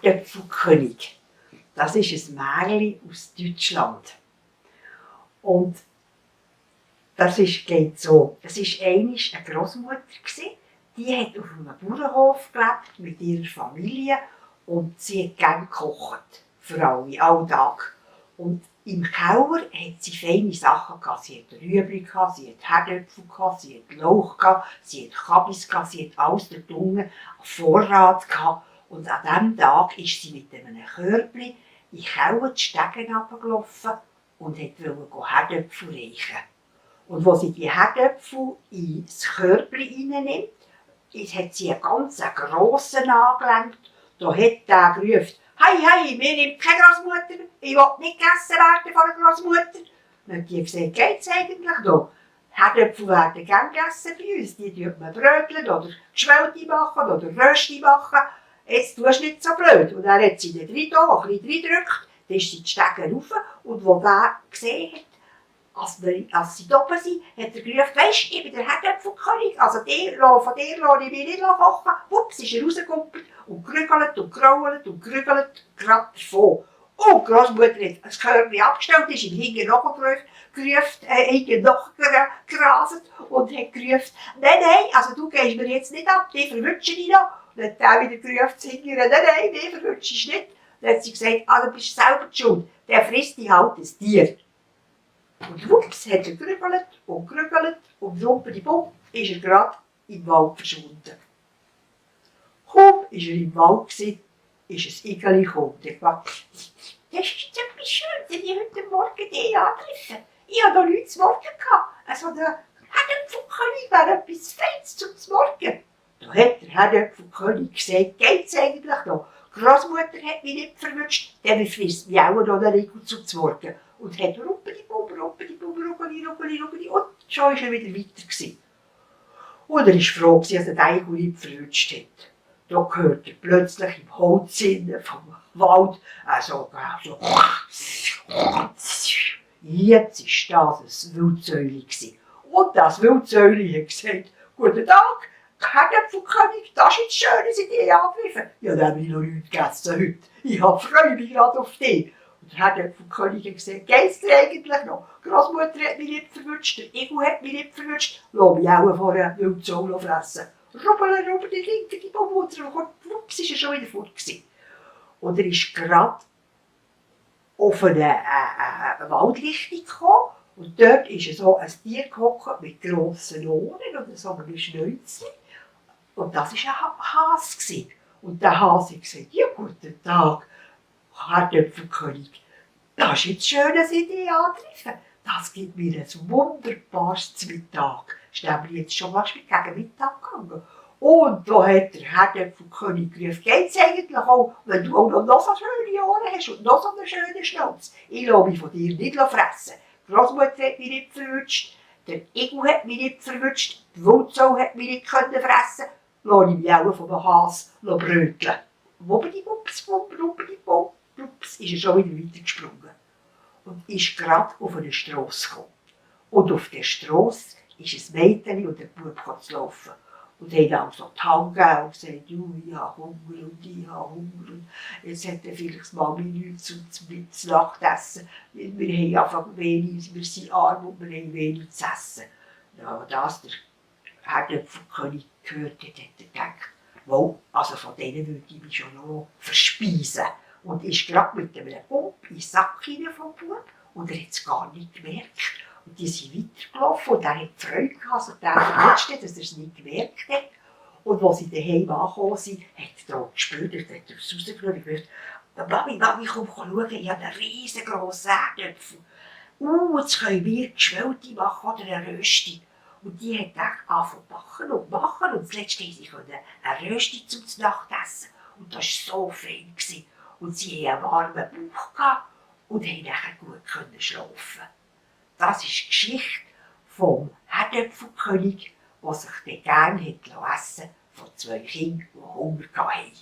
Herdöpfelkönig. Das ist ein Märchen aus Deutschland. Und geht so. Es war einmal eine Großmutter, die hat auf einem Bauernhof gelebt mit ihrer Familie und sie hat gerne gekocht. Für alle, alltag. Und im Keller hat sie feine Sachen gehabt. Sie hat Rüebli gehabt, sie hat Herdöpfel gehabt, sie hat Lauch gehabt, sie hat Kabis gehabt, sie hat alles dort unten Vorrat gehabt. Und an diesem Tag ist sie mit einem Körbchen in den Keller die Stege runtergelaufen und wollte Herdöpfel reichen. Und als sie die Herdöpfel ins Körbchen reinnimmt, hat sie einen ganz grossen angelenkt. Da hat der gerufen: «Hei, mir nimmt keine Großmutter, ich will nicht gegessen werden von der Großmutter.» Dann hat die gesagt: «Geht's eigentlich da? Herdöpfel werden gerne gegessen bei uns, die tut man bröteln oder geschwellte machen oder Rösti machen. Jetzt tust du nicht so blöd.» Und dann hat sie den Rito ein bisschen reingedrückt, dann ist sie die Stege rauf und als der gesehen hat, als sie da oben sind, hat er gerufen: «Weisst, ich bin der Herdöpfelkönig, also von dir lasse ich mich nicht kochen.» Wups, ist er rausgegumpelt und gerügelt und grault und gerügelt, gerade davon. Und die Großmutter hat das Körbchen abgestellt, ist ihm hinten nachgerastet und hat gerufen: «Nein, also du gehst mir jetzt nicht ab, die verwünsche dich noch.» Und dann hat er wieder gerufen: «Nein, die verwünsche ich nicht.» Dann hat sie gesagt: «Du bist selber die schuld, der frisst dich halt ein Tier.» Und wups, hat er gerügelt und rumpelibum ist er gerade im Wald verschwunden. Kaum war er im Wald, ist ein Igeli gekommen und hat gesagt: «Das ist etwas Schönes, wenn ich heute Morgen dich angegriffen. Ich habe noch nichts zu Morgen gehabt. Also der Herdöpfelkönig wäre etwas Feines zum Morgen.» Da hat der Herdöpfelkönig gesagt: «Geht's eigentlich noch? Die Großmutter hat mich nicht verwünscht, der frisst mich auch noch einen Riegel zum Morgen.» Und hat ruppeli-bum, ruggeli, und schon war er wieder weiter gewesen. Und er war froh, dass er den Igel nicht verwünscht hat. Da hört er plötzlich im Holz vom Wald so jetzt war das ein Wildsäuli. Und das Wildsäuli hat gesagt: «Guten Tag, Herdöpfelkönig, das ist jetzt Schönes in dich angegriffen. Ja, dann habe ich noch nichts gegessen heute. Ich freue mich gerade auf dich.» Und der Herdöpfelkönig hat gesagt: «Geht's dir eigentlich noch? Die Großmutter hat mich nicht verwünscht, der Igel hat mich nicht verwünscht, lass mich auch von einer Wildsau fressen.» Rubbeli, die linke, die Mutter, und wups, ist er schon wieder fort gewesen. Und er ist gerade auf eine Waldlichtung gekommen und dort ist so ein Tier gehockt mit grossen Ohren und so einem Schnäuzchen. Und das war ein Hase. Und der Hase hat gesagt: «Ja, guten Tag, Herdöpfelkönig, das ist jetzt schön, dass ich dich antreffe. Das gibt mir ein wunderbares Mittag.» Ist nämlich jetzt schon fast gegen Mittag gegangen. Und da hat der Herdöpfelkönig gerufen: «Geht's eigentlich auch, wenn du auch noch so schöne Ohren hast und noch so einen schönen Schnauz? Ich lasse mich von dir nicht fressen. Die Großmutter hat mich nicht verwünscht, der Igel hat mich nicht verwünscht, die Wildsau hat mich nicht fressen können. Lasse ich mich auch von dem Hase bröteln.» Wuppidi-wups, wuppidi-wups, ist er schon wieder weitergesprungen und ist gerade auf eine Strasse gekommen. Und auf der Strasse ist ein Mädchen und ein Bub zu laufen. Und haben also die Hand gegeben und gesagt: «Ich habe Hunger und ich habe Hunger. Und jetzt hat vielleicht Mami nichts zum Nachtessen. Wir haben einfach wenig, wir sind arm und wir haben wenig zu essen.» Ja, das der Herdöpfelkönig gehört hat, hat er gedacht: «Wow, also von denen würde ich mich schon noch verspeisen.» Und ist gerade mit einem Pump in den Sack hinein vom Bub und er hat es gar nicht gemerkt. Und die sind weitergelaufen und er hat Freude gehabt, also der Letzte, dass er es nicht gemerkt hat. Und als sie daheim angekommen sind, hat er da gespürt, hat er rausgeschaut und gesagt: «Mami, komm schauen, ich habe einen riesengroßen Herdöpfel. Jetzt können wir Geschwellte machen oder eine Rösti.» Und die hat dann angefangen und machen und zuletzt haben sie eine Rösti zum Nachtessen. Und das war so fein. Und sie hatten einen warmen Bauch gehabt und konnten nachher gut schlafen. Das ist die Geschichte vom Herdöpfelkönig, der sich dann gerne essen liess von zwei Kindern, die Hunger hatten.